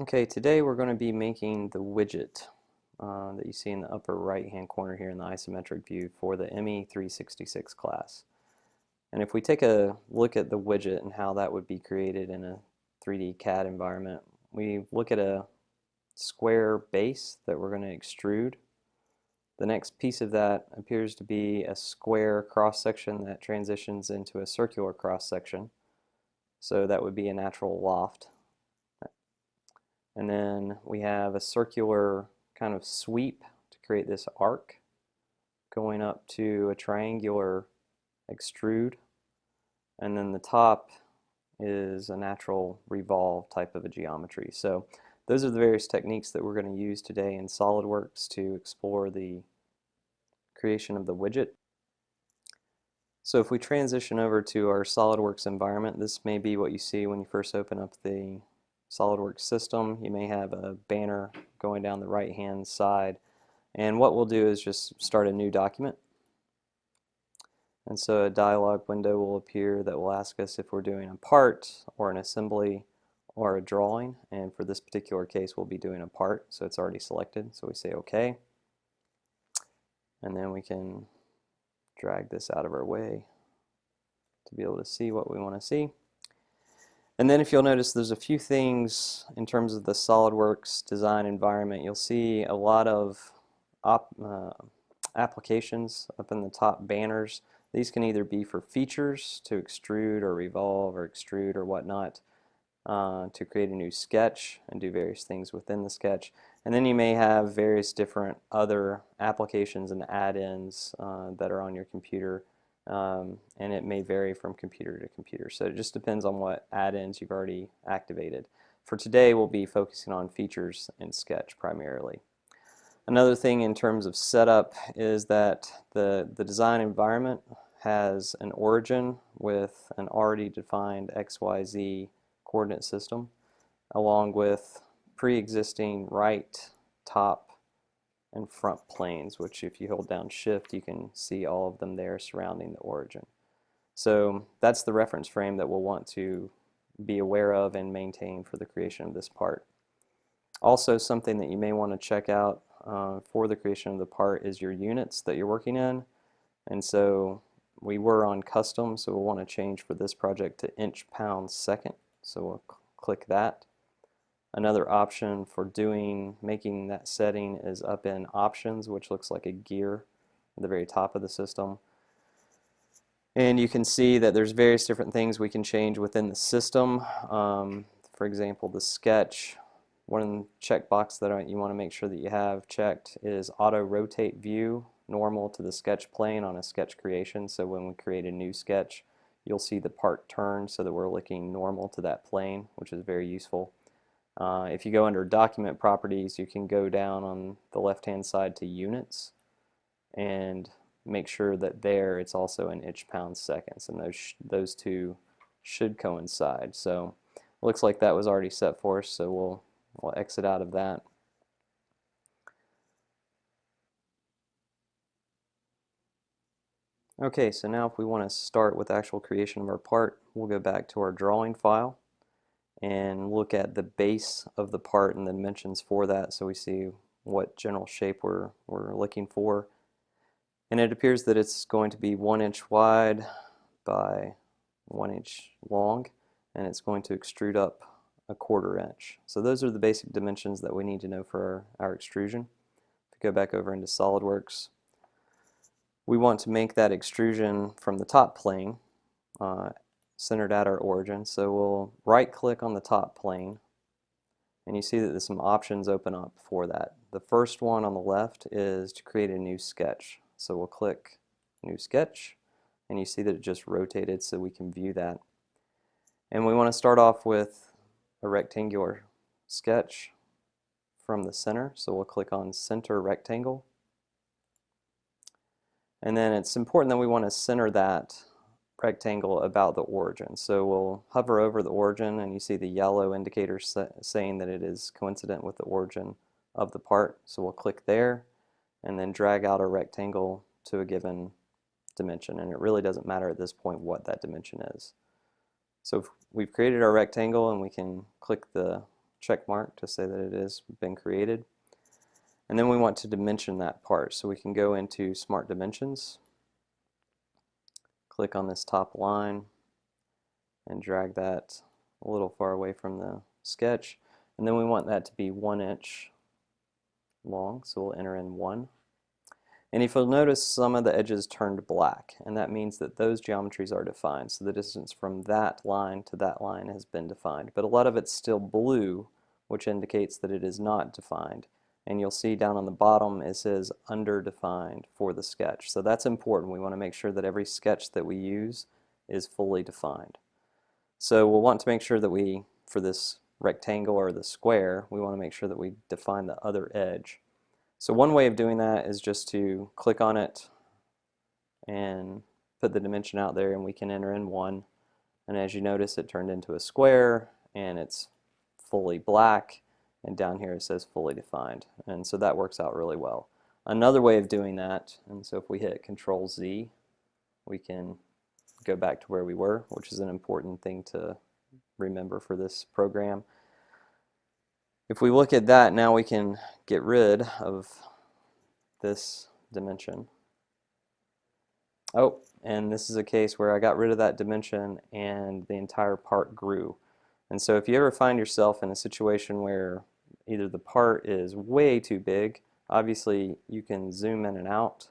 Okay, today we're going to be making the widget that you see in the upper right hand corner here in the isometric view for the ME366 class. And if we take a look at the widget and how that would be created in a 3D CAD environment, we look at a square base that we're going to extrude. The next piece of that appears to be a square cross section that transitions into a circular cross section. So that would be a natural loft. And then we have a circular kind of sweep to create this arc going up to a triangular extrude. And then the top is a natural revolve type of a geometry. So those are the various techniques that we're going to use today in SolidWorks to explore the creation of the widget. So if we transition over to our SolidWorks environment, this may be what you see when you first open up the SolidWorks system. You may have a banner going down the right hand side, and what we'll do is just start a new document, and so a dialog window will appear that will ask us if we're doing a part or an assembly or a drawing, and for this particular case we'll be doing a part, so it's already selected, so we say OK, and then we can drag this out of our way to be able to see what we want to see. And then if you'll notice, there's a few things in terms of the SolidWorks design environment. You'll see a lot of applications up in the top banners. These can either be for features to extrude or revolve or extrude or whatnot, to create a new sketch and do various things within the sketch. And then you may have various different other applications and add-ins that are on your computer. And it may vary from computer to computer. So it just depends on what add-ins you've already activated. For today, we'll be focusing on features in Sketch primarily. Another thing in terms of setup is that the design environment has an origin with an already defined XYZ coordinate system, along with pre-existing right, top, and front planes, which if you hold down shift you can see all of them there surrounding the origin. So that's the reference frame that we'll want to be aware of and maintain for the creation of this part. Also, something that you may want to check out for the creation of the part is your units that you're working in. And so we were on custom, so we'll want to change for this project to inch, pound, second. So we'll click that. Another option for making that setting is up in options, which looks like a gear at the very top of the system. And you can see that there's various different things we can change within the system. For example, the sketch, one checkbox that you want to make sure that you have checked is auto rotate view normal to the sketch plane on a sketch creation. So when we create a new sketch, you'll see the part turn so that we're looking normal to that plane, which is very useful. If you go under document properties, you can go down on the left hand side to units and make sure that there it's also in inch, pound, seconds, and those two should coincide. So it looks like that was already set for us, so we'll exit out of that. Okay, so now if we want to start with the actual creation of our part, we'll go back to our drawing file and look at the base of the part and the dimensions for that, so we see what general shape we're looking for. And it appears that it's going to be 1 inch wide by 1 inch long, and it's going to extrude up 1/4 inch. So those are the basic dimensions that we need to know for our extrusion. If we go back over into SolidWorks, we want to make that extrusion from the top plane centered at our origin. So we'll right click on the top plane, and you see that there's some options open up for that. The first one on the left is to create a new sketch. So we'll click new sketch, and you see that it just rotated so we can view that. And we want to start off with a rectangular sketch from the center, so we'll click on center rectangle. And then it's important that we want to center that rectangle about the origin. So we'll hover over the origin, and you see the yellow indicator saying that it is coincident with the origin of the part. So we'll click there and then drag out a rectangle to a given dimension, and it really doesn't matter at this point what that dimension is. So we've created our rectangle, and we can click the check mark to say that it has been created. And then we want to dimension that part. So we can go into Smart Dimensions, click on this top line, and drag that a little far away from the sketch. And then we want that to be 1 inch long, so we'll enter in 1. And if you'll notice, some of the edges turned black, and that means that those geometries are defined. So the distance from that line to that line has been defined. But a lot of it's still blue, which indicates that it is not defined. And you'll see down on the bottom it says underdefined for the sketch. So that's important. We want to make sure that every sketch that we use is fully defined. So we'll want to make sure that we, for this rectangle or the square, we want to make sure that we define the other edge. So one way of doing that is just to click on it and put the dimension out there, and we can enter in 1. And as you notice, it turned into a square, and it's fully black, and down here it says fully defined. And so that works out really well. Another way of doing that, and so if we hit Control Z, we can go back to where we were, which is an important thing to remember for this program. If we look at that, now we can get rid of this dimension. Oh, and this is a case where I got rid of that dimension and the entire part grew. And so if you ever find yourself in a situation where either the part is way too big, obviously you can zoom in and out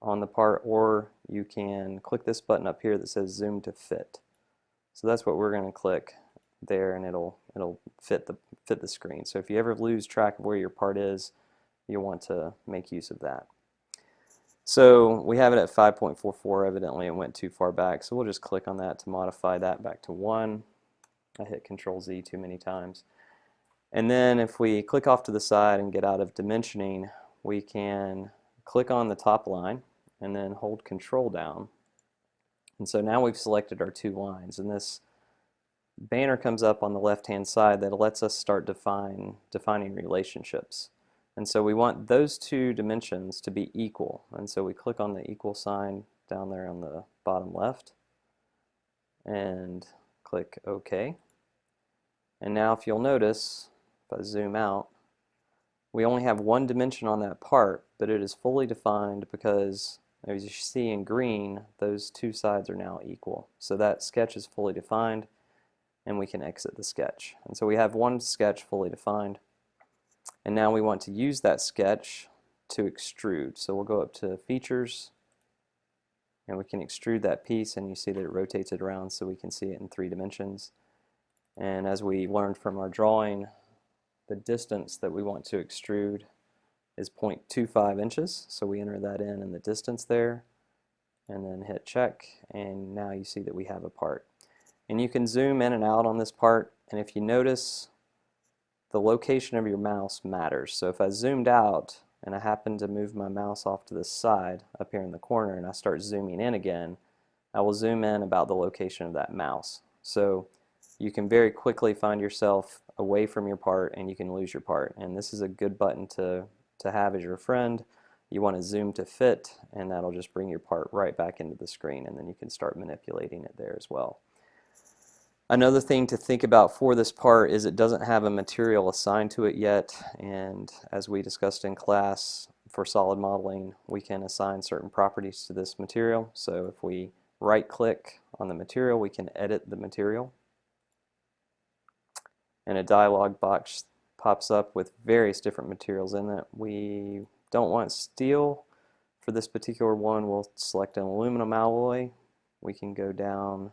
on the part, or you can click this button up here that says Zoom to Fit. So that's what we're going to click there, and it'll fit the screen. So if you ever lose track of where your part is, you'll want to make use of that. So we have it at 5.44. Evidently it went too far back, so we'll just click on that to modify that back to 1. I hit Control Z too many times. And then if we click off to the side and get out of dimensioning, we can click on the top line and then hold Control down. And so now we've selected our 2 lines, and this banner comes up on the left-hand side that lets us start defining relationships. And so we want those 2 dimensions to be equal. And so we click on the equal sign down there on the bottom left and click OK. And now if you'll notice, if I zoom out, we only have 1 dimension on that part, but it is fully defined because, as you see in green, those 2 sides are now equal. So that sketch is fully defined, and we can exit the sketch. And so we have 1 sketch fully defined, and now we want to use that sketch to extrude. So we'll go up to Features, and we can extrude that piece, and you see that it rotates it around so we can see it in 3 dimensions. And as we learned from our drawing, the distance that we want to extrude is 0.25 inches, so we enter that in the distance there, and then hit check, and now you see that we have a part. And you can zoom in and out on this part, and if you notice, the location of your mouse matters. So if I zoomed out and I happen to move my mouse off to the side up here in the corner and I start zooming in again, I will zoom in about the location of that mouse. So you can very quickly find yourself away from your part and you can lose your part. And this is a good button to have as your friend. You want to zoom to fit, and that'll just bring your part right back into the screen, and then you can start manipulating it there as well. Another thing to think about for this part is it doesn't have a material assigned to it yet, and as we discussed in class, for solid modeling we can assign certain properties to this material. So if we right click on the material, we can edit the material, and a dialog box pops up with various different materials in it. We don't want steel. For this particular one, we'll select an aluminum alloy. We can go down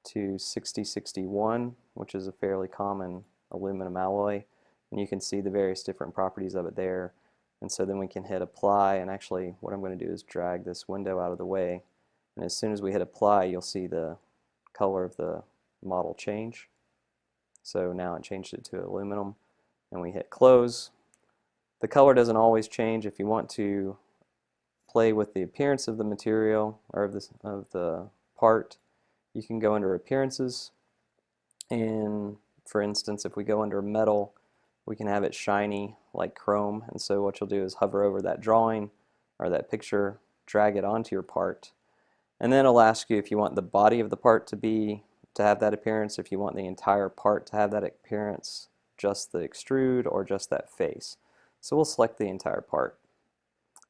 to 6061, which is a fairly common aluminum alloy, and you can see the various different properties of it there. And so then we can hit apply, and actually what I'm going to do is drag this window out of the way, and as soon as we hit apply, you'll see the color of the model change. So now it changed it to aluminum, and we hit close. The color doesn't always change. If you want to play with the appearance of the material or of the part, you can go under appearances, and for instance, if we go under metal, we can have it shiny like chrome. And so what you'll do is hover over that drawing or that picture, drag it onto your part, and then it'll ask you if you want the body of the part to be to have that appearance, if you want the entire part to have that appearance, just the extrude, or just that face. So we'll select the entire part.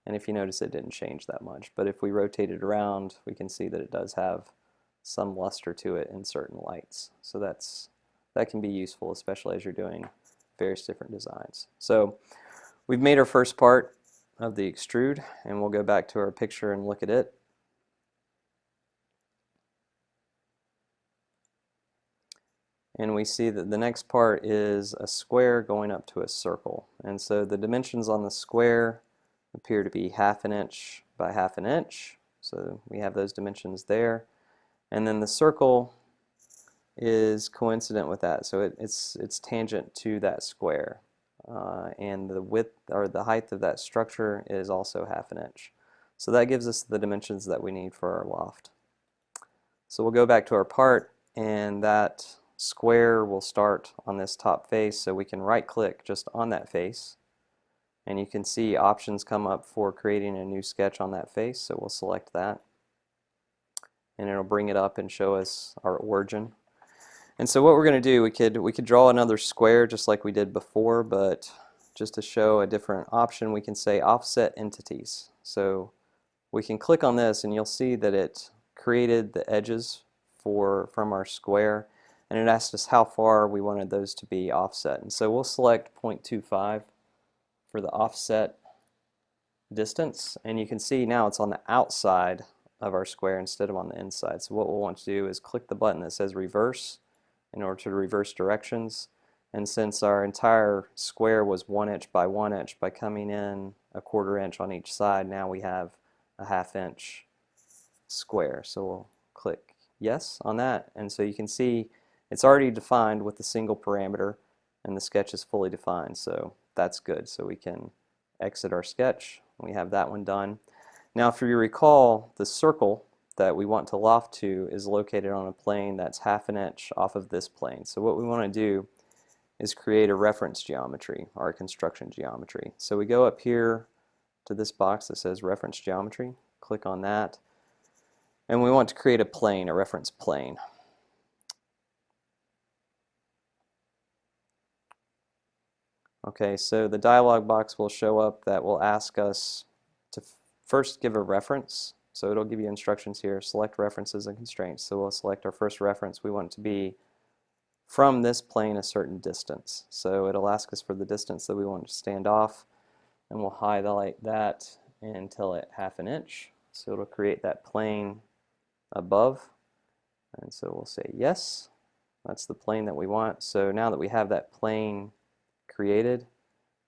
And if you notice, it didn't change that much. But if we rotate it around, we can see that it does have some luster to it in certain lights. So that can be useful, especially as you're doing various different designs. So we've made our first part of the extrude, and we'll go back to our picture and look at it. And we see that the next part is a square going up to a circle. And so the dimensions on the square appear to be 1/2 inch by 1/2 inch. So we have those dimensions there. And then the circle is coincident with that. So it's tangent to that square. And the width or the height of that structure is also 1/2 inch. So that gives us the dimensions that we need for our loft. So we'll go back to our part, and that square will start on this top face, so we can right click just on that face, and you can see options come up for creating a new sketch on that face. So we'll select that, and it'll bring it up and show us our origin. And so what we're going to do, we could draw another square just like we did before, but just to show a different option, we can say offset entities. So we can click on this, and you'll see that it created the edges from our square, and it asked us how far we wanted those to be offset. And so we'll select 0.25 for the offset distance, and you can see now it's on the outside of our square instead of on the inside. So what we'll want to do is click the button that says reverse in order to reverse directions. And since our entire square was 1 inch by 1 inch, by coming in 1/4 inch on each side, now we have a 1/2 inch square. So we'll click yes on that, and so you can see it's already defined with a single parameter, and the sketch is fully defined, so that's good. So we can exit our sketch. We have that one done. Now if you recall, the circle that we want to loft to is located on a plane that's 1/2 inch off of this plane. So what we want to do is create a reference geometry, or a construction geometry. So we go up here to this box that says reference geometry, click on that, and we want to create a plane, a reference plane. Okay, so the dialog box will show up that will ask us to first give a reference. So it'll give you instructions here, select references and constraints. So we'll select our first reference. We want it to be from this plane a certain distance. So it'll ask us for the distance that we want to stand off, and we'll highlight that and tell it 1/2 inch. So it'll create that plane above, and so we'll say yes. That's the plane that we want. So now that we have that plane created,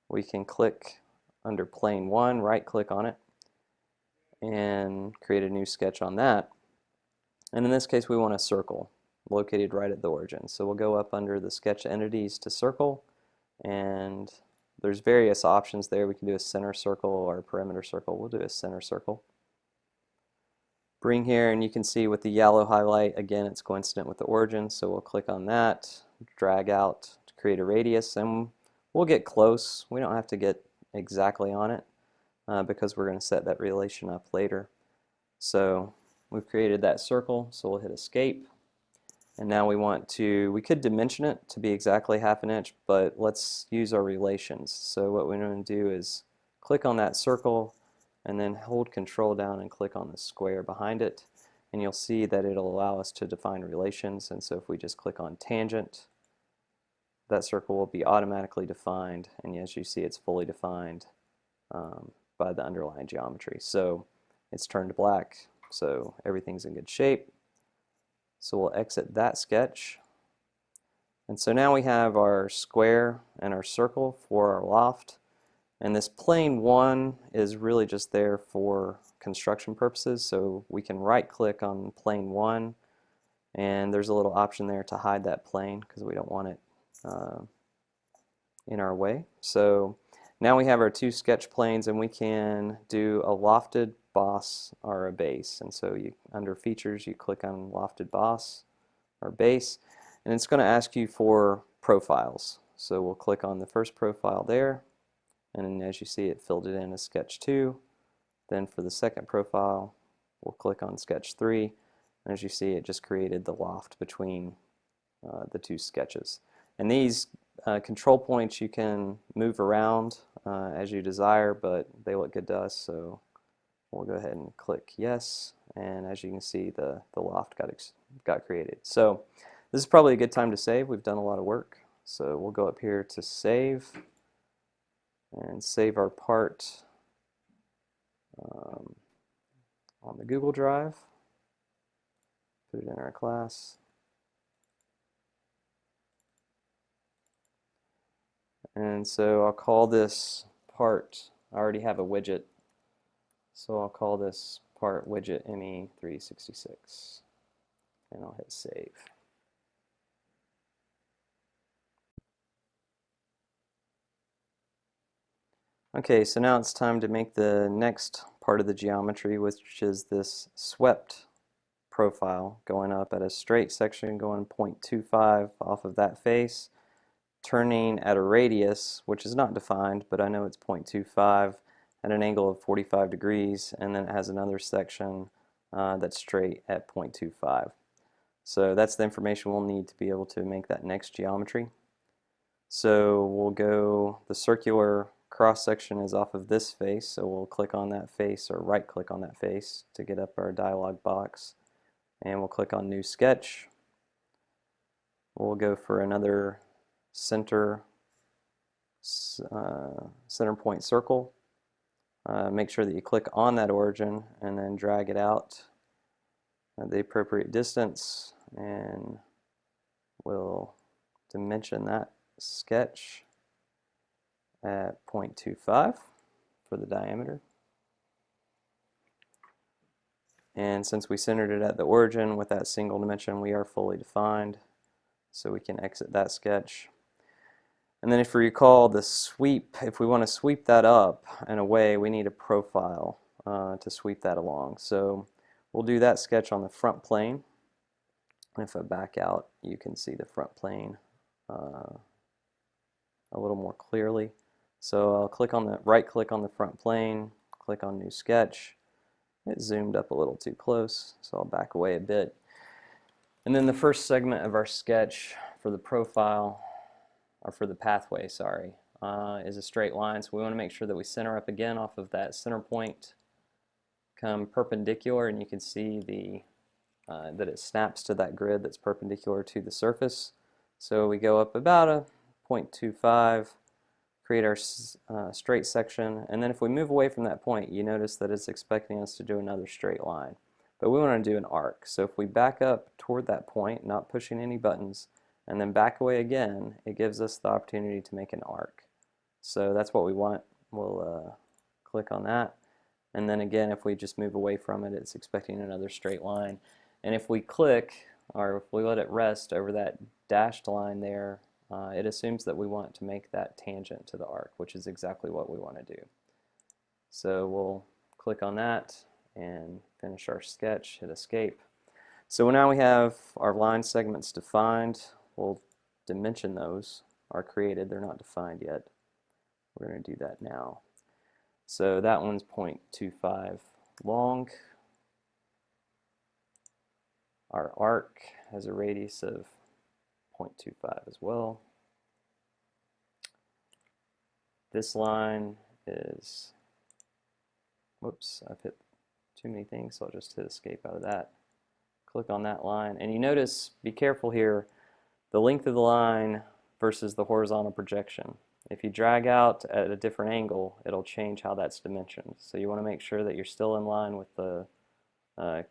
we can click under plane 1, right click on it, and create a new sketch on that. And in this case we want a circle located right at the origin. So we'll go up under the sketch entities to circle, and there's various options there. We can do a center circle or a perimeter circle. We'll do a center circle. Bring here, and you can see with the yellow highlight, again it's coincident with the origin, so we'll click on that, drag out to create a radius, and we'll get close. We don't have to get exactly on it because we're going to set that relation up later. So we've created that circle, so we'll hit escape. And now we could dimension it to be exactly 1/2 inch, but let's use our relations. So what we're going to do is click on that circle and then hold control down and click on the square behind it, and you'll see that it'll allow us to define relations. And so if we just click on tangent, that circle will be automatically defined, and as you see, it's fully defined by the underlying geometry. So it's turned black, so everything's in good shape. So we'll exit that sketch, and so now we have our square and our circle for our loft, and this plane 1 is really just there for construction purposes. So we can right click on plane 1, and there's a little option there to hide that plane because we don't want it in our way. So now we have our 2 sketch planes, and we can do a lofted boss or a base. And so under features you click on lofted boss or base, and it's going to ask you for profiles. So we'll click on the first profile there, and as you see, it filled it in as sketch 2. Then for the second profile we'll click on sketch 3, And as you see, it just created the loft between the two sketches. And these control points you can move around as you desire, but they look good to us, so we'll go ahead and click yes, and as you can see, the loft got created. So this is probably a good time to save. We've done a lot of work, so we'll go up here to save and save our part on the Google Drive, put it in our class. And so I'll call this part, I already have a widget, so I'll call this part widget ME366, and I'll hit save. Okay, so now it's time to make the next part of the geometry, which is this swept profile going up at a straight section going 0.25 off of that face, turning at a radius, which is not defined, but I know it's 0.25 at an angle of 45 degrees, and then it has another section that's straight at 0.25. So that's the information we'll need to be able to make that next geometry. So we'll go, the circular cross section is off of this face, so we'll click on that face or right click on that face to get up our dialog box, and we'll click on new sketch. We'll go for another center point circle. Make sure that you click on that origin and then drag it out at the appropriate distance, and we'll dimension that sketch at 0.25 for the diameter. And since we centered it at the origin with that single dimension, we are fully defined, so we can exit that sketch. And then if you recall the sweep, if we want to sweep that up and away, we need a profile to sweep that along. So we'll do that sketch on the front plane. And if I back out, you can see the front plane a little more clearly. So I'll click on the right click on the front plane, click on new sketch. It zoomed up a little too close, so I'll back away a bit. And then the first segment of our sketch for the profile, or for the pathway, sorry, is a straight line. So we want to make sure that we center up again off of that center point, come perpendicular, and you can see the that it snaps to that grid that's perpendicular to the surface. So we go up about a 0.25, create our straight section, and then if we move away from that point, you notice that it's expecting us to do another straight line. But we want to do an arc. So if we back up toward that point, not pushing any buttons, and then back away again, it gives us the opportunity to make an arc. So that's what we want. We'll click on that. And then again, if we just move away from it, it's expecting another straight line. And if we click, or if we let it rest over that dashed line there, it assumes that we want to make that tangent to the arc, which is exactly what we want to do. So we'll click on that and finish our sketch, hit escape. So now we have our line segments defined. We'll dimension those, are created, they're not defined yet. We're going to do that now. So that one's 0.25 long. Our arc has a radius of 0.25 as well. This line is, whoops, I've hit too many things, so I'll just hit escape out of that. Click on that line, and you notice, be careful here, the length of the line versus the horizontal projection. If you drag out at a different angle, it'll change how that's dimensioned. So you want to make sure that you're still in line with the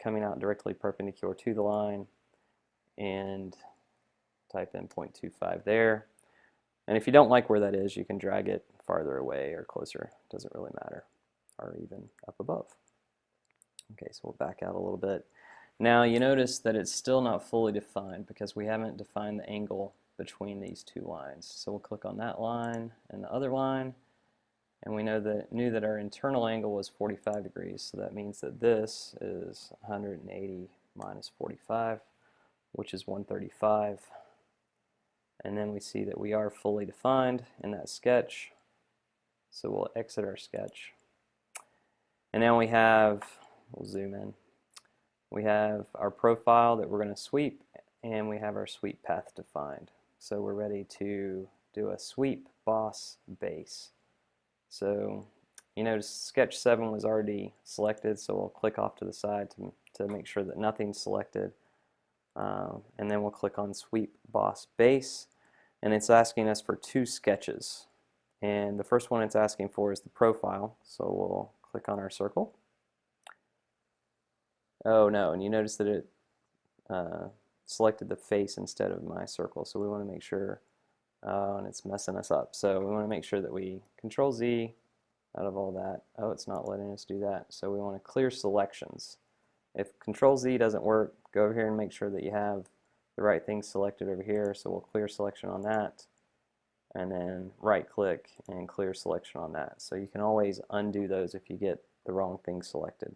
coming out directly perpendicular to the line, and type in 0.25 there. And if you don't like where that is, you can drag it farther away or closer. Doesn't really matter, or even up above. Okay, so we'll back out a little bit. Now you notice that it's still not fully defined because we haven't defined the angle between these two lines. So we'll click on that line and the other line, and we knew that our internal angle was 45 degrees, so that means that this is 180 minus 45, which is 135. And then we see that we are fully defined in that sketch, so we'll exit our sketch. And now we have, we'll zoom in, We have our profile that we're going to sweep, and we have our sweep path defined. So we're ready to do a sweep boss base. So you notice sketch 7 was already selected, so we'll click off to the side to make sure that nothing's selected. And then we'll click on sweep boss base, and it's asking us for 2 sketches. And the first one it's asking for is the profile, so we'll click on our circle. Oh no, and you notice that it selected the face instead of my circle, so we want to make sure, and it's messing us up. So we want to make sure that we Control Z out of all that. Oh, it's not letting us do that. So we want to clear selections. If Control Z doesn't work, go over here and make sure that you have the right thing selected over here. So we'll clear selection on that, and then right click and clear selection on that. So you can always undo those if you get the wrong thing selected.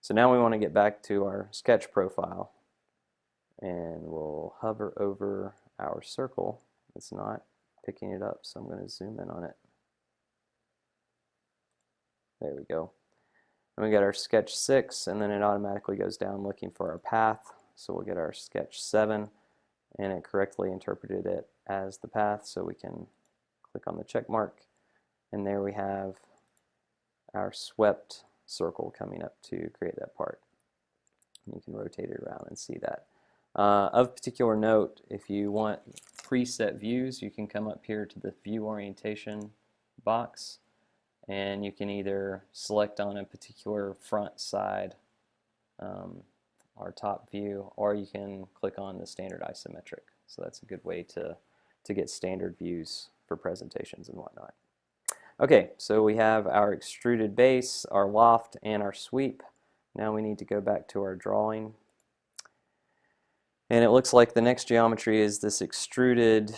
So now we want to get back to our sketch profile, and we'll hover over our circle. It's not picking it up, so I'm going to zoom in on it. There we go. And we got our sketch 6, and then it automatically goes down looking for our path. So we'll get our sketch 7, and it correctly interpreted it as the path, so we can click on the check mark, and there we have our swept circle coming up to create that part. And you can rotate it around and see that. Of particular note, if you want preset views, you can come up here to the view orientation box, and you can either select on a particular front, side, or top view, or you can click on the standard isometric. So that's a good way to get standard views for presentations and whatnot. Okay, so we have our extruded base, our loft, and our sweep. Now we need to go back to our drawing. And it looks like the next geometry is this extruded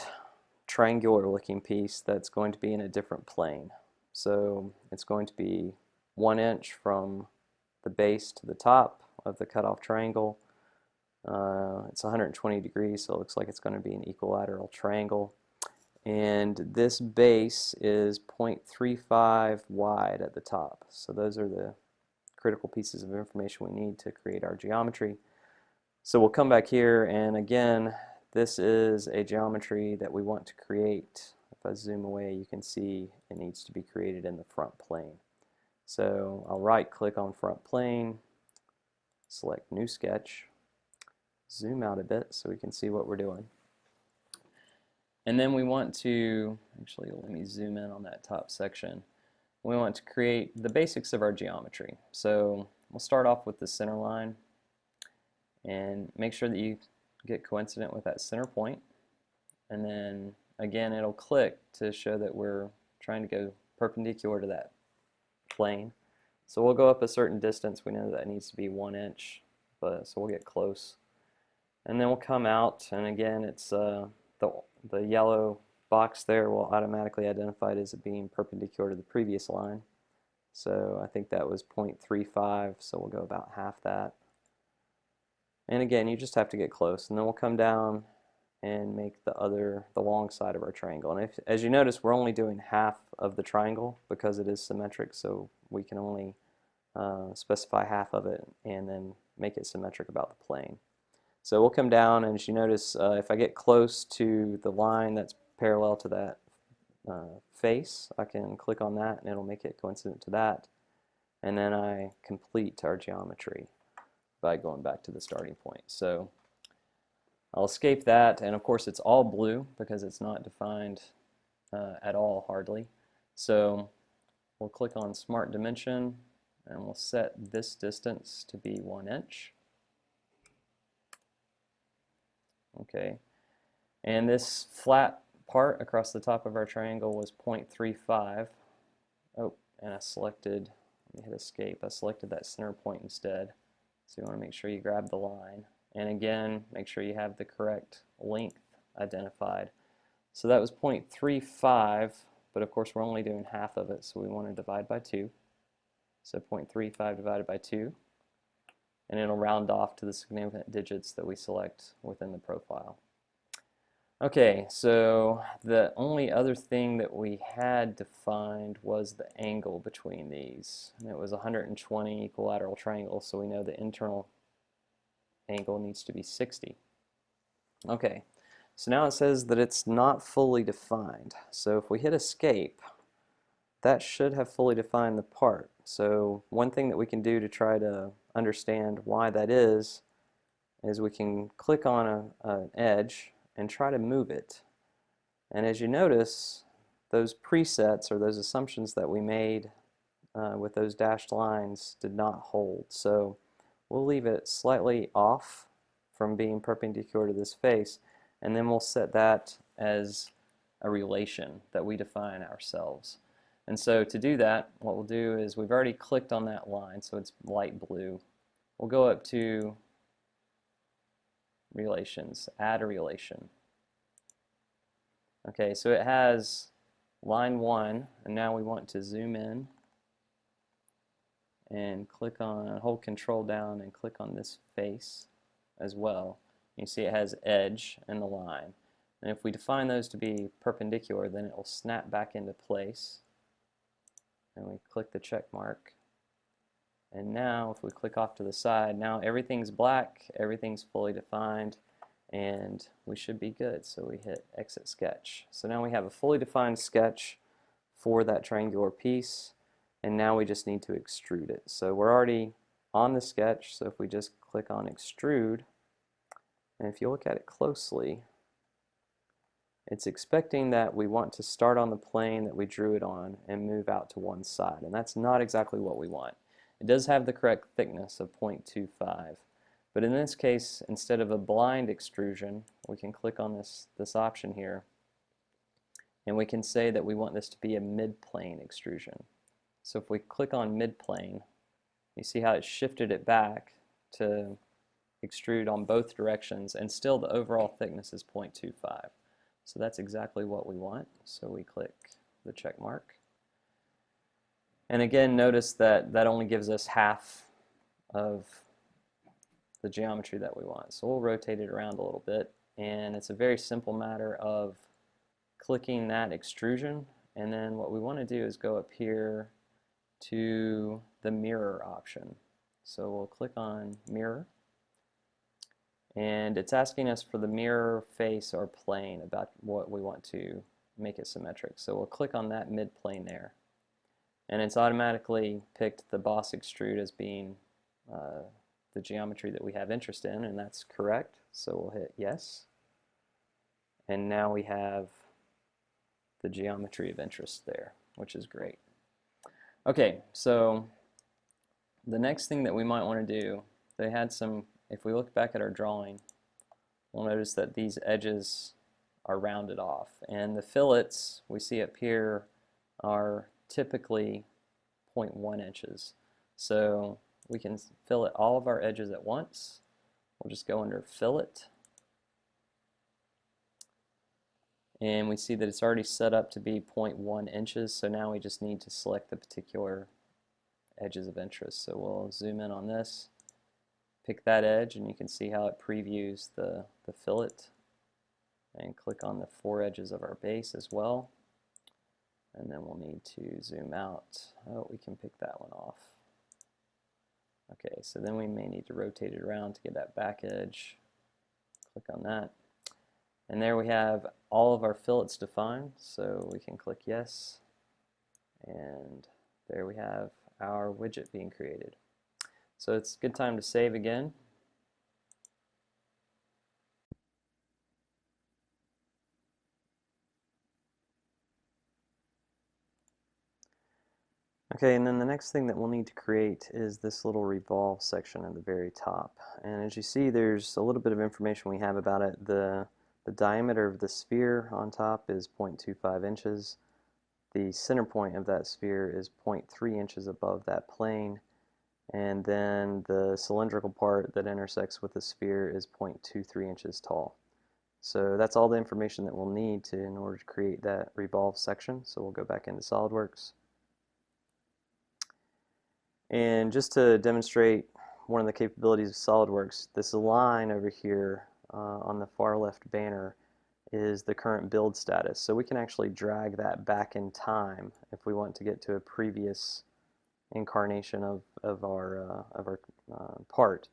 triangular looking piece that's going to be in a different plane. So it's going to be 1 inch from the base to the top of the cutoff triangle. It's 120 degrees, so it looks like it's going to be an equilateral triangle. And this base is 0.35 wide at the top. So those are the critical pieces of information we need to create our geometry. So we'll come back here, and again, this is a geometry that we want to create. If I zoom away, you can see it needs to be created in the front plane. So I'll right click on front plane, select new sketch, zoom out a bit so we can see what we're doing. And then we want to, actually let me zoom in on that top section. We want to create the basics of our geometry. So we'll start off with the center line, and make sure that you get coincident with that center point. And then again, it'll click to show that we're trying to go perpendicular to that plane. So we'll go up a certain distance. We know that needs to be 1 inch, so we'll get close. And then we'll come out, and again, it's the yellow box there will automatically identify it as it being perpendicular to the previous line. So I think that was 0.35, so we'll go about half that. And again, you just have to get close, and then we'll come down and make the long side of our triangle. And as you notice, we're only doing half of the triangle because it is symmetric, so we can only specify half of it and then make it symmetric about the plane. So we'll come down, and as you notice, if I get close to the line that's parallel to that face, I can click on that and it'll make it coincident to that. And then I complete our geometry by going back to the starting point. So I'll escape that, and of course it's all blue because it's not defined at all, hardly. So we'll click on Smart Dimension, and we'll set this distance to be 1 inch. Okay, and this flat part across the top of our triangle was 0.35. Oh, and I selected, let me hit escape, I selected that center point instead. So you want to make sure you grab the line, and again, make sure you have the correct length identified. So that was 0.35, but of course we're only doing half of it, so we want to divide by 2. So 0.35 divided by 2, and it'll round off to the significant digits that we select within the profile. Okay, so the only other thing that we had defined was the angle between these. And it was 120 equilateral triangles, so we know the internal angle needs to be 60. Okay, so now it says that it's not fully defined. So if we hit escape, that should have fully defined the part. So one thing that we can do to try to understand why that is we can click on an edge and try to move it. And as you notice, those presets or those assumptions that we made with those dashed lines did not hold. So we'll leave it slightly off from being perpendicular to this face, and then we'll set that as a relation that we define ourselves. And so to do that, what we'll do is we've already clicked on that line, so it's light blue. We'll go up to Relations, Add a Relation. Okay, so it has line 1, and now we want to zoom in and click on, hold Control down and click on this face as well. You see it has edge and the line. And if we define those to be perpendicular, then it will snap back into place. And we click the check mark. And now if we click off to the side, now everything's black, everything's fully defined, and we should be good. So we hit Exit Sketch. So now we have a fully defined sketch for that triangular piece, and now we just need to extrude it. So we're already on the sketch, so if we just click on Extrude, and if you look at it closely, it's expecting that we want to start on the plane that we drew it on and move out to one side, and that's not exactly what we want. It does have the correct thickness of 0.25, but in this case, instead of a blind extrusion, we can click on this option here, and we can say that we want this to be a mid-plane extrusion. So if we click on mid-plane, you see how it shifted it back to extrude on both directions, and still the overall thickness is 0.25. So that's exactly what we want. So we click the check mark. And again, notice that that only gives us half of the geometry that we want. So we'll rotate it around a little bit, and it's a very simple matter of clicking that extrusion, and then what we want to do is go up here to the mirror option. So we'll click on mirror, and it's asking us for the mirror, face, or plane about what we want to make it symmetric. So we'll click on that mid-plane there, and it's automatically picked the boss extrude as being the geometry that we have interest in, and that's correct. So we'll hit yes, and now we have the geometry of interest there, which is great. Okay, so the next thing that we might want to do, they had some, if we look back at our drawing, we'll notice that these edges are rounded off, and the fillets we see up here are typically 0.1 inches. So we can fillet all of our edges at once. We'll just go under fillet, and we see that it's already set up to be 0.1 inches, so now we just need to select the particular edges of interest. So we'll zoom in on this, pick that edge, and you can see how it previews the fillet, and click on the 4 edges of our base as well, and then we'll need to zoom out. Oh, we can pick that one off. Okay, so then we may need to rotate it around to get that back edge. Click on that. And there we have all of our fillets defined, so we can click yes, and there we have our widget being created. So it's a good time to save again. Okay, and then the next thing that we'll need to create is this little revolve section at the very top. And as you see, there's a little bit of information we have about it. The diameter of the sphere on top is 0.25 inches. The center point of that sphere is 0.3 inches above that plane. And then the cylindrical part that intersects with the sphere is 0.23 inches tall. So that's all the information that we'll need in order to create that revolve section. So we'll go back into SolidWorks. And just to demonstrate one of the capabilities of SolidWorks, this line over here on the far left banner is the current build status. So we can actually drag that back in time if we want to get to a previous incarnation of our part.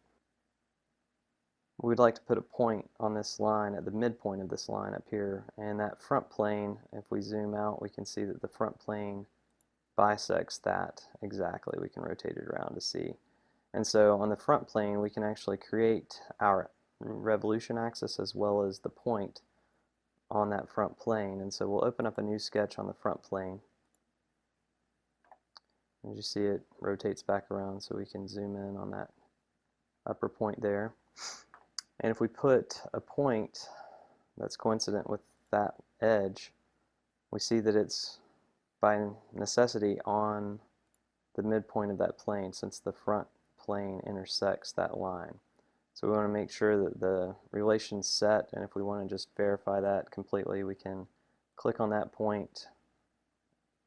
we'd like to put a point on this line at the midpoint of this line up here, and that front plane, if we zoom out, we can see that the front plane bisects that exactly. We can rotate it around to see. And so on the front plane we can actually create our revolution axis as well as the point on that front plane. And so we'll open up a new sketch on the front plane. As you see, it rotates back around, so we can zoom in on that upper point there. And if we put a point that's coincident with that edge, we see that it's by necessity on the midpoint of that plane, since the front plane intersects that line. So we want to make sure that the relation's set, and if we want to just verify that completely, we can click on that point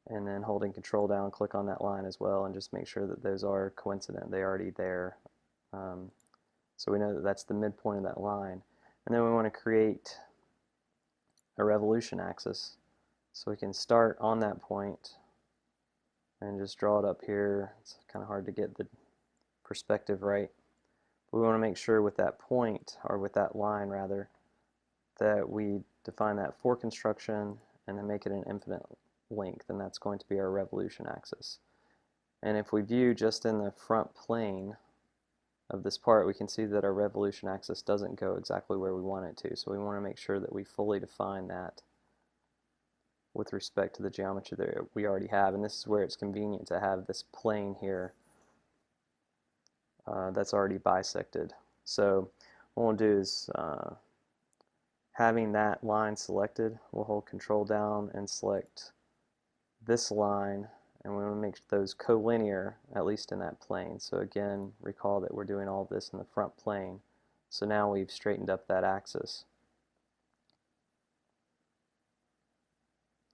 and then holding control down, click on that line as well, and just make sure that those are coincident. They're already there. So we know that that's the midpoint of that line. And then we want to create a revolution axis. So we can start on that point and just draw it up here. It's kind of hard to get the perspective right. But we want to make sure with that point, or with that line rather, that we define that for construction and then make it an infinite length, and that's going to be our revolution axis. And if we view just in the front plane of this part, we can see that our revolution axis doesn't go exactly where we want it to. So we want to make sure that we fully define that with respect to the geometry that we already have. And this is where it's convenient to have this plane here that's already bisected. So what we'll do is, having that line selected, we'll hold control down and select this line, and we want to make those collinear, at least in that plane. So again, recall that we're doing all of this in the front plane. So now we've straightened up that axis.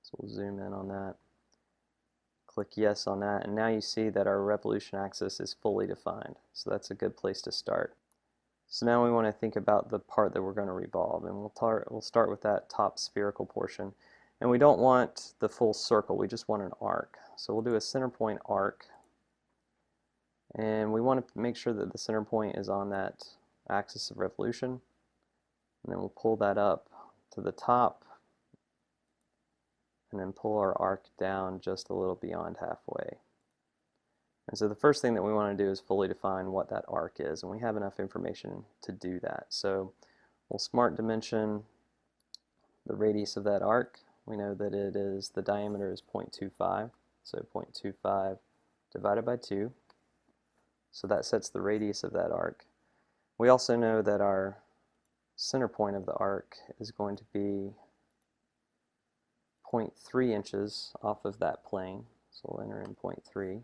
So we'll zoom in on that. Click yes on that, and now you see that our revolution axis is fully defined. So that's a good place to start. So now we want to think about the part that we're going to revolve, and we'll start with that top spherical portion. And we don't want the full circle, we just want an arc. So we'll do a center point arc, and we want to make sure that the center point is on that axis of revolution, and then we'll pull that up to the top and then pull our arc down just a little beyond halfway. And so the first thing that we want to do is fully define what that arc is, and we have enough information to do that. So we'll smart dimension the radius of that arc. We know that it is, the diameter is 0.25, so 0.25 divided by 2. So that sets the radius of that arc. We also know that our center point of the arc is going to be 0.3 inches off of that plane. So we'll enter in 0.3.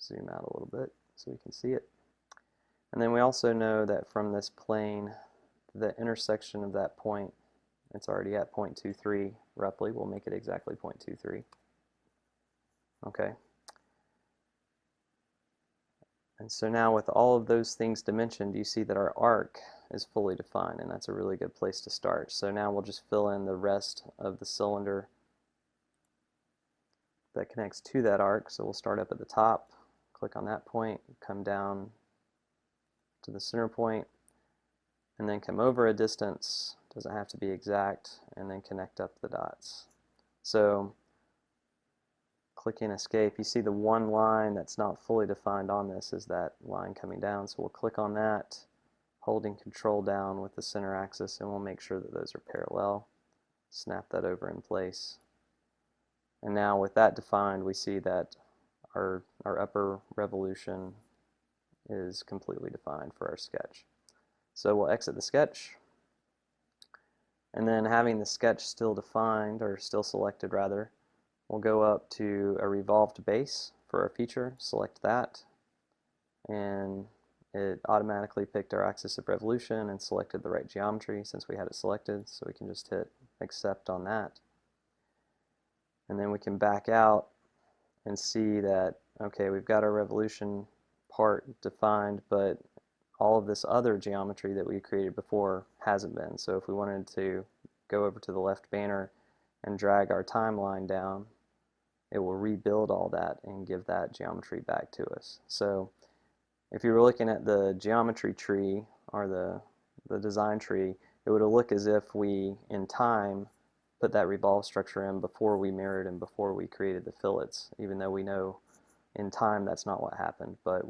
Zoom out a little bit so we can see it. And then we also know that from this plane, the intersection of that point, it's already at 0.23 roughly. We'll make it exactly 0.23. Okay. And so now with all of those things dimensioned, you see that our arc is fully defined, and that's a really good place to start. So now we'll just fill in the rest of the cylinder that connects to that arc. So we'll start up at the top, click on that point, come down to the center point, and then come over a distance, doesn't have to be exact, and then connect up the dots. So clicking escape, you see the one line that's not fully defined on this is that line coming down. So we'll click on that, holding control down with the center axis, and we'll make sure that those are parallel. Snap that over in place. And now with that defined, we see that our upper revolution is completely defined for our sketch. So we'll exit the sketch, and then having the sketch still defined, or still selected rather, we'll go up to a revolved base for our feature, select that, and it automatically picked our axis of revolution and selected the right geometry since we had it selected, so we can just hit accept on that. And then we can back out and see that, okay, we've got our revolution part defined, but all of this other geometry that we created before hasn't been. So if we wanted to go over to the left banner and drag our timeline down, it will rebuild all that and give that geometry back to us. So if you were looking at the geometry tree or the design tree, it would look as if we, in time, put that revolve structure in before we mirrored and before we created the fillets, even though we know in time that's not what happened. But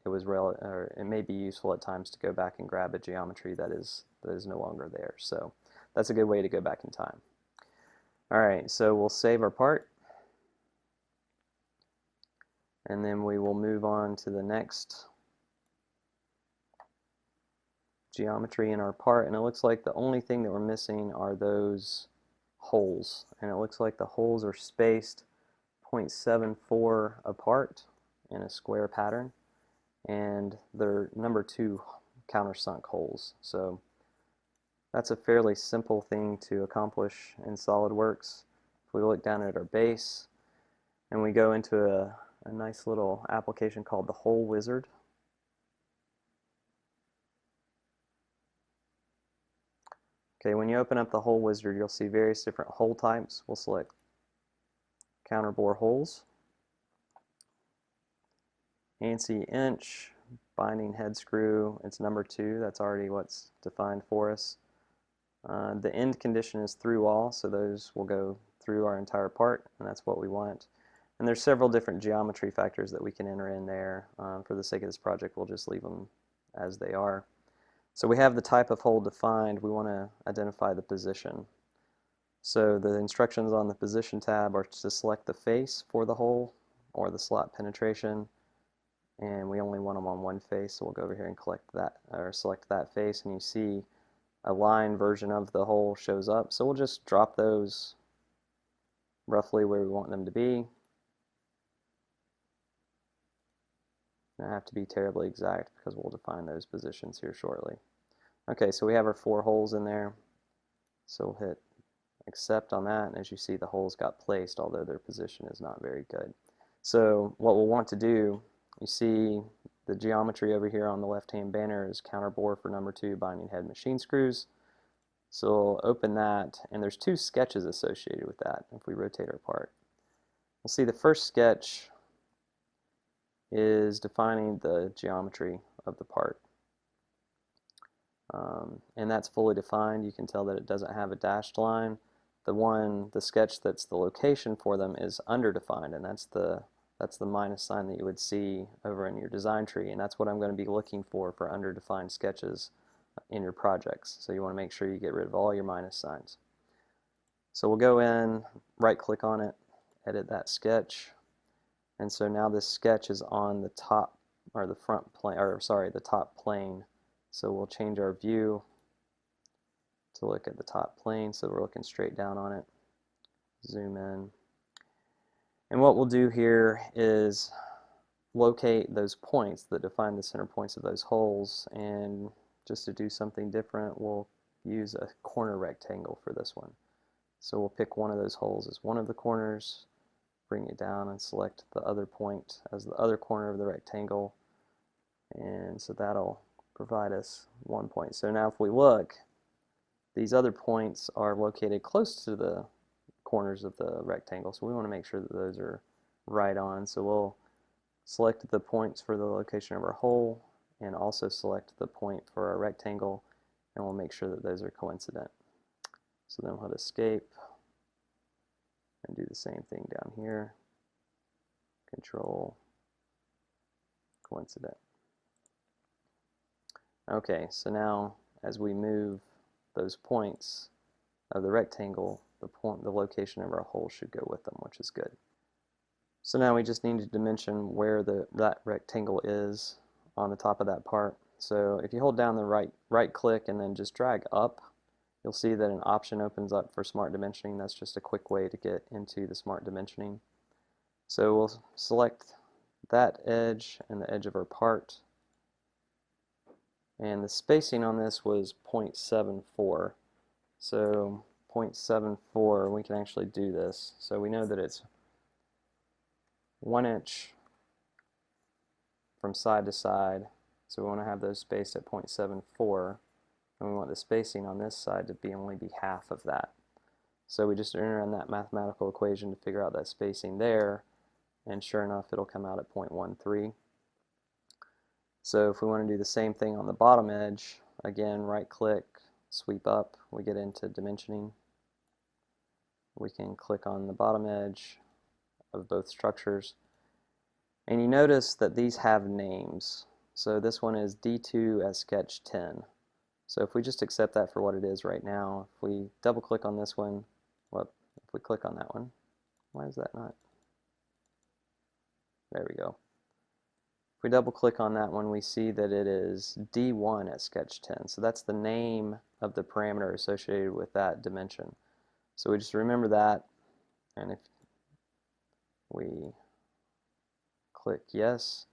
it may be useful at times to go back and grab a geometry that is no longer there. So that's a good way to go back in time. All right, so we'll save our part, and then we will move on to the next geometry in our part, and it looks like the only thing that we're missing are those holes, and it looks like the holes are spaced 0.74 apart in a square pattern, and they're number 2 countersunk holes. So that's a fairly simple thing to accomplish in SolidWorks. If we look down at our base and we go into a nice little application called the Hole Wizard. Okay, when you open up the Hole Wizard, you'll see various different hole types. We'll select counterbore holes, ANSI inch, binding head screw, it's number 2, that's already what's defined for us. The end condition is through all, so those will go through our entire part, and that's what we want. And there's several different geometry factors that we can enter in there. For the sake of this project, we'll just leave them as they are. So we have the type of hole defined. We want to identify the position. So the instructions on the position tab are to select the face for the hole or the slot penetration, and we only want them on one face, so we'll go over here and select that face, and you see a line version of the hole shows up. So we'll just drop those roughly where we want them to be. Don't have to be terribly exact because we'll define those positions here shortly. Okay, so we have our 4 holes in there. So we'll hit accept on that, and as you see, the holes got placed, although their position is not very good. So what we'll want to do, you see the geometry over here on the left-hand banner is counterbore for number 2 binding head machine screws. So we'll open that, and there's 2 sketches associated with that if we rotate our part. We'll see the first sketch is defining the geometry of the part. And that's fully defined. You can tell that it doesn't have a dashed line. The sketch that's the location for them is underdefined, and that's the minus sign that you would see over in your design tree, and that's what I'm going to be looking for underdefined sketches in your projects. So you want to make sure you get rid of all your minus signs. So we'll go in, right click on it, edit that sketch, and so now this sketch is on the top, or the front plane, or sorry, the top plane. So we'll change our view to look at the top plane, so we're looking straight down on it. Zoom in. And what we'll do here is locate those points that define the center points of those holes, and just to do something different, we'll use a corner rectangle for this one. So we'll pick one of those holes as one of the corners, bring it down and select the other point as the other corner of the rectangle, and so that'll provide us 1 point. So now if we look, these other points are located close to the corners of the rectangle, so we want to make sure that those are right on. So we'll select the points for the location of our hole and also select the point for our rectangle, and we'll make sure that those are coincident. So then we'll hit escape and do the same thing down here. Control, coincident. Okay, so now as we move those points of the rectangle, the location of our hole should go with them, which is good. So now we just need to dimension where that rectangle is on the top of that part. So if you hold down the right click and then just drag up, you'll see that an option opens up for smart dimensioning. That's just a quick way to get into the smart dimensioning. So we'll select that edge and the edge of our part, and the spacing on this was 0.74. So 0.74, we can actually do this. So we know that it's 1 inch from side to side, so we want to have those spaced at 0.74, and we want the spacing on this side to only be half of that. So we just enter in that mathematical equation to figure out that spacing there, and sure enough it'll come out at 0.13. So if we want to do the same thing on the bottom edge, again, right click, sweep up, we get into dimensioning. We can click on the bottom edge of both structures. And you notice that these have names. So this one is D2 as sketch 10. So if we just accept that for what it is right now, if we double click on this one, well, if we click on that one, why is that not? There we go. If we double click on that one, we see that it is D1 at sketch 10. So that's the name of the parameter associated with that dimension. So we just remember that, and if we click yes,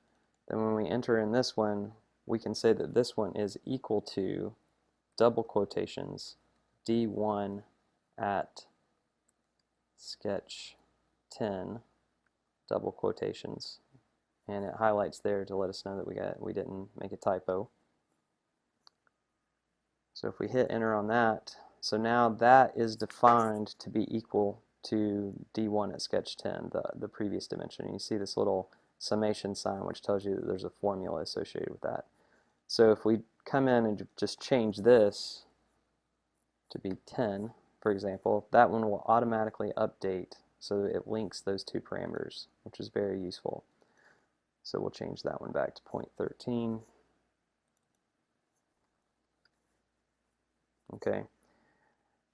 then when we enter in this one, we can say that this one is equal to double quotations D1 at sketch 10 double quotations, and it highlights there to let us know that we didn't make a typo. So if we hit enter on that, so now that is defined to be equal to D1 at sketch 10, the previous dimension. And you see this little summation sign which tells you that there's a formula associated with that. So if we come in and just change this to be 10, for example, that one will automatically update so it links those two parameters, which is very useful. So we'll change that one back to 0.13. Okay.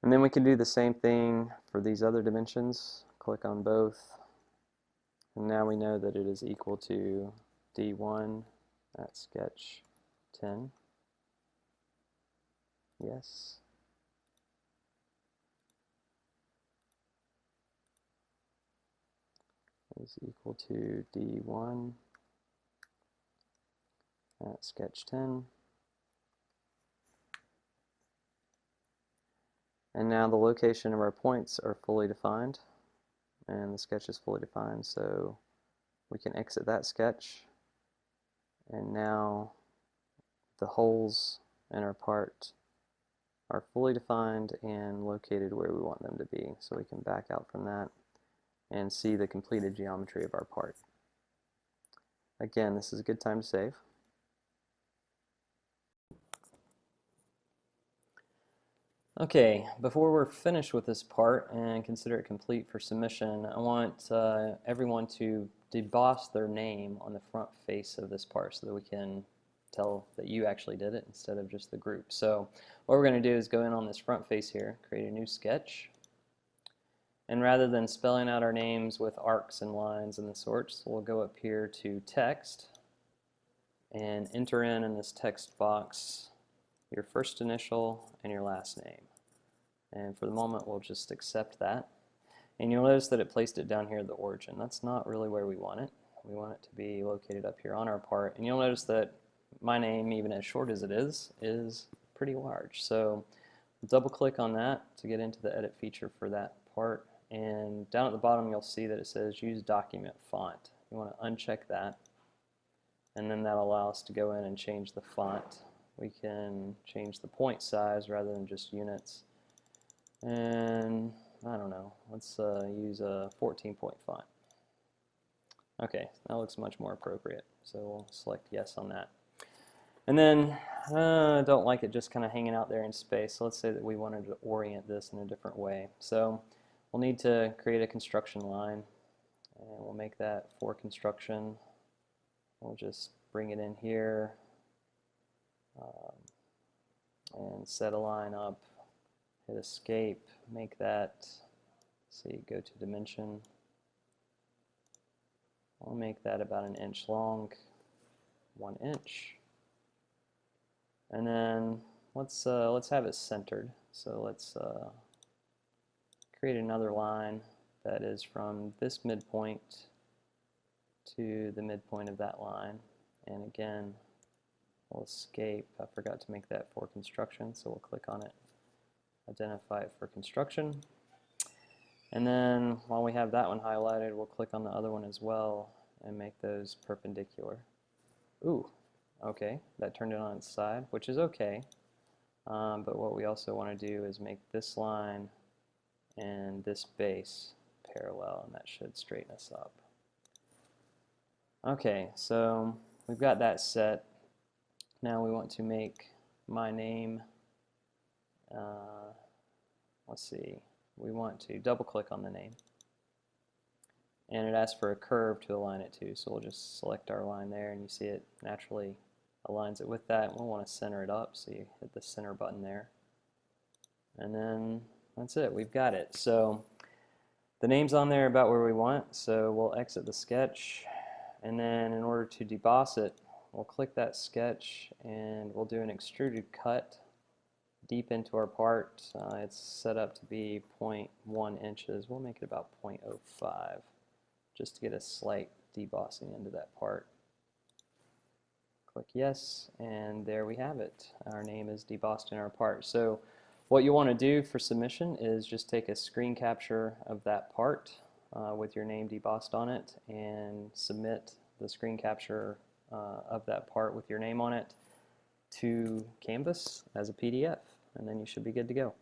And then we can do the same thing for these other dimensions. Click on both. And now we know that it is equal to D1 at sketch 10. Yes. Is equal to D1 at sketch 10. And now the location of our points are fully defined, and the sketch is fully defined, so we can exit that sketch. And now the holes in our part are fully defined and located where we want them to be. So we can back out from that and see the completed geometry of our part. Again, this is a good time to save. Okay, before we're finished with this part and consider it complete for submission, I want everyone to deboss their name on the front face of this part so that we can tell that you actually did it instead of just the group. So what we're going to do is go in on this front face here, create a new sketch, and rather than spelling out our names with arcs and lines and the sorts, we'll go up here to text and enter in this text box your first initial and your last name. And for the moment we'll just accept that. And you'll notice that it placed it down here at the origin. That's not really where we want it. We want it to be located up here on our part. And you'll notice that my name, even as short as it is pretty large. So double click on that to get into the edit feature for that part. And down at the bottom you'll see that it says use document font. You want to uncheck that. And then that'll allow us to go in and change the font. We can change the point size rather than just units. And I don't know, let's use a 14-point font. Okay, that looks much more appropriate. So we'll select yes on that. And then I don't like it just kind of hanging out there in space. So let's say that we wanted to orient this in a different way. So we'll need to create a construction line, and we'll make that for construction. We'll just bring it in here and set a line up, hit escape, make that, see, go to dimension. I'll make that about 1 inch long, 1 inch. And then let's have it centered. So let's create another line that is from this midpoint to the midpoint of that line. And again, we'll escape. I forgot to make that for construction, so we'll click on it, identify it for construction. And then while we have that one highlighted, we'll click on the other one as well and make those perpendicular. Ooh, okay, that turned it on its side, which is okay. But what we also want to do is make this line and this base parallel, and that should straighten us up. Okay, so we've got that set. Now we want to make my name, let's see, we want to double click on the name. And it asks for a curve to align it to, so we'll just select our line there, and you see it naturally aligns it with that. We'll want to center it up, so you hit the center button there. And then that's it, we've got it. So the name's on there about where we want, so we'll exit the sketch, and then in order to deboss it, we'll click that sketch and we'll do an extruded cut deep into our part. It's set up to be 0.1 inches. We'll make it about 0.05 just to get a slight debossing into that part. Click yes, and there we have it. Our name is debossed in our part. So what you want to do for submission is just take a screen capture of that part with your name debossed on it and submit the screen capture of that part with your name on it to Canvas as a PDF, and then you should be good to go.